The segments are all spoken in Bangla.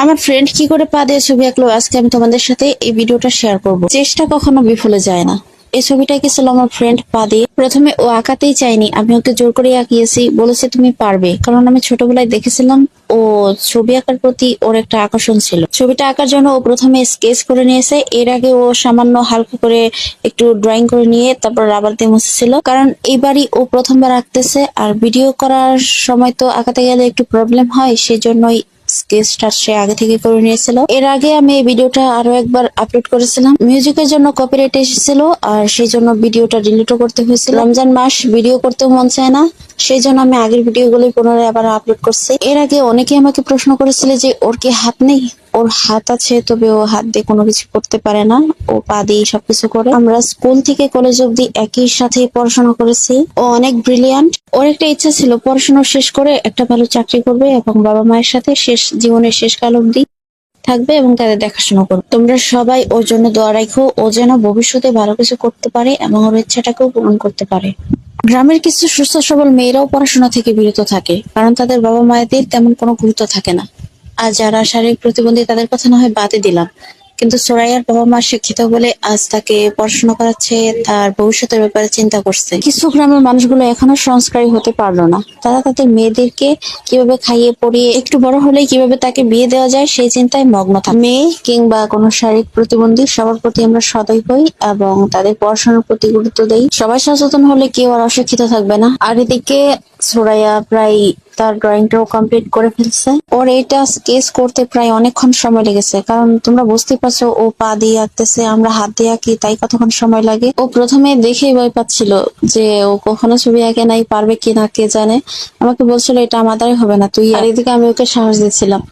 আমার ফ্রেন্ড কি করে পা দিয়ে ছবি আঁকলো, আজকে আমি তোমাদের সাথে এই ভিডিওটা শেয়ার করব। চেষ্টা কখনো বিফলে যায় না। এই ছবিটা এঁকেছিল আমার ফ্রেন্ড পা দিয়ে। প্রথমে ও আঁকাতেই চাইনি, আমি ওকে জোর করে আঁকিয়েছি, বলেছে তুমি পারবে, কারণ আমি ছোটবেলায় দেখেছিলাম ও ছবি আঁকার প্রতি ওর একটা আকর্ষণ ছিল। ছবিটা আঁকার জন্য ও প্রথমে স্কেচ করে নিয়েছে, এর আগে ও সামান্য হালকা করে একটু ড্রয়িং করে নিয়ে তারপর রাবার দিয়ে মুছেছিল, কারণ এইবারই ও প্রথমবার আঁকতেছে। আর ভিডিও করার সময় তো আঁকাতে গেলে একটু প্রবলেম হয়, সেজন্যই স্কেচটা সে আগে থেকে করে নিয়েছিল। এর আগে আমি এই ভিডিওটা আরো একবার আপলোড করেছিলাম, মিউজিকের জন্য কপিরাইট এসেছিল আর সেই জন্য ভিডিওটা ডিলিটও করতে হয়েছিল। রমজান মাস, ভিডিও করতেও মন চায় না, সেই জন্য আমি আগের ভিডিওগুলোই পুনরায় আবার আপলোড করছি। এর আগে অনেকে আমাকে প্রশ্ন করেছিল যে ওর কি হাত নেই। ওর হাত আছে, তবে ও হাত দিয়ে কোনো কিছু করতে পারে না, ও পা দিয়ে সবকিছু করে। আমরা স্কুল থেকে কলেজ অব্দি একই সাথে পড়াশোনা করেছি। ও অনেক ব্রিলিয়ান্ট। ওর একটা ইচ্ছা ছিল পড়াশোনা শেষ করে একটা ভালো চাকরি করবে এবং বাবা মায়ের সাথে জীবনের শেষ কাল অব্দি থাকবে এবং তাদের দেখাশোনা করবে। তোমরা সবাই ওর জন্য দোয়া রাখো, ও যেন ভবিষ্যতে ভালো কিছু করতে পারে এবং ওর ইচ্ছাটাকেও পূরণ করতে পারে। গ্রামের কিছু সুস্থ সবল মেয়েরাও পড়াশোনা থেকে বিরত থাকে, কারণ তাদের বাবা মায়েদের তেমন কোনো গুরুত্ব থাকে না। আর যারা শারীরিক প্রতিবন্ধী তাদের কথা না হয় বাদই দিলাম, কিন্তু সোরাইয়ার বাবা মা শিক্ষিত বলে আজ তাকে পড়াশোনা করাচ্ছে, তার ভবিষ্যতের ব্যাপারে চিন্তা করছে। কিছু গ্রামের মানুষগুলো এখনো সংস্কারী হতে পারলো না। তারা তাদের মেয়েদেরকে কিভাবে খাইয়ে পরিয়ে একটু বড় হলে কিভাবে তাকে বিয়ে দেওয়া যায় সেই চিন্তায় মগ্ন থাকে। মেয়ে কিংবা কোনো শারীরিক প্রতিবন্ধী, সবার প্রতি আমরা সদয় হই এবং তাদের পড়াশোনার প্রতি গুরুত্ব দেই। সবাই সচেতন হলে কেউ আর অশিক্ষিত থাকবে না। আর এদিকে সোরাইয়া প্রায় তার ড্রয়িংটাও কমপ্লিট করে ফেলছে। ওর এটা স্কেচ করতে প্রায় অনেকক্ষণ সময় লেগেছে, কারণ তোমরা বুঝতেই পারছো ও পা দিয়ে আঁকতেছে, আমরা হাত দিয়ে আঁকি, তাই কতক্ষণ সময় লাগে। ও প্রথমে দেখেই ভয় পাচ্ছিল যে ও কখনো ছবি আঁকে নাই, পারবে কিনা কে জানে। আমাকে বলছিল এটা আমার দ্বারাই হবে না, তুই। আর এদিকে আমি ওকে সাহস দিচ্ছিলাম।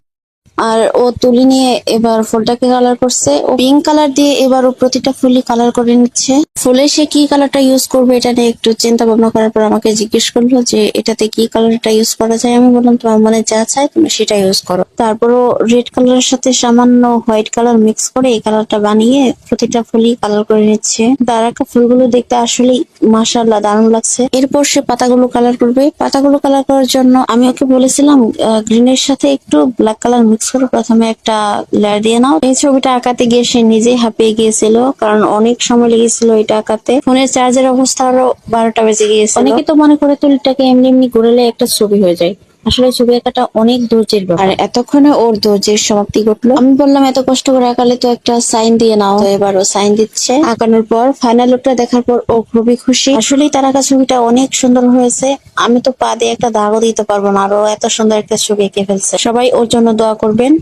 আর ও তুলি নিয়ে এবার ফুলটাকে কালার করছে। ও পিঙ্ক কালার দিয়ে এবার ও প্রতিটা ফুলই কালার করে নিচ্ছে। ফুলে সে কি কালারটা ইউজ করবে এটা নিয়ে একটু চিন্তা ভাবনা করার পর আমাকে জিজ্ঞেস করলো যে এটাতে কি কালারটা ইউজ করা যায়। আমি বললাম তোমার মনে যা চায় তুমি সেটা ইউজ করো। তারপরও রেড কালারের সাথে সামান্য হোয়াইট কালার মিক্স করে এই কালারটা বানিয়ে প্রতিটা ফুলই কালার করে নিচ্ছে। তার একটা ফুলগুলো দেখতে আসলেই মাশাআল্লাহ দারুণ লাগছে। এরপর সে পাতাগুলো কালার করবে। পাতাগুলো কালার করার জন্য আমি ওকে বলেছিলাম গ্রিনের সাথে একটু ব্ল্যাক কালার মিক্স করে প্রথমে একটা লেয়ার দিয়ে নাও। এই ছবিটা আঁকাতে গিয়ে সে নিজেই হাঁপিয়ে গিয়েছিল, কারণ অনেক সময় লেগেছিল এটা আঁকাতে। ফোনের চার্জের অবস্থা আরো 12টা বেজে গিয়েছিল। অনেকে তো মনে করে তুলিটাকে এমনি এমনি ঘুরালে একটা ছবি হয়ে যায়, আসলে ছবি আঁকাটা অনেক ধৈর্যের ব্যাপার। আর এতক্ষণে ওর ধৈর্যের সমাপ্তি ঘটলো। আমি বললাম এত কষ্ট করে আঁকালে তো একটা সাইন দিয়ে নাও, তো এবার ও সাইন দিচ্ছে। আঁকানোর পর ফাইনাল লুকটা দেখার পর ও খুবই খুশি। আসলেই তার আঁকা ছবিটা অনেক সুন্দর হয়েছে। আমি তো পা দিয়ে একটা দাগও দিতে পারবো না, আরো এত সুন্দর একটা ছবি এঁকে ফেলছে। সবাই ওর জন্য দোয়া করবেন।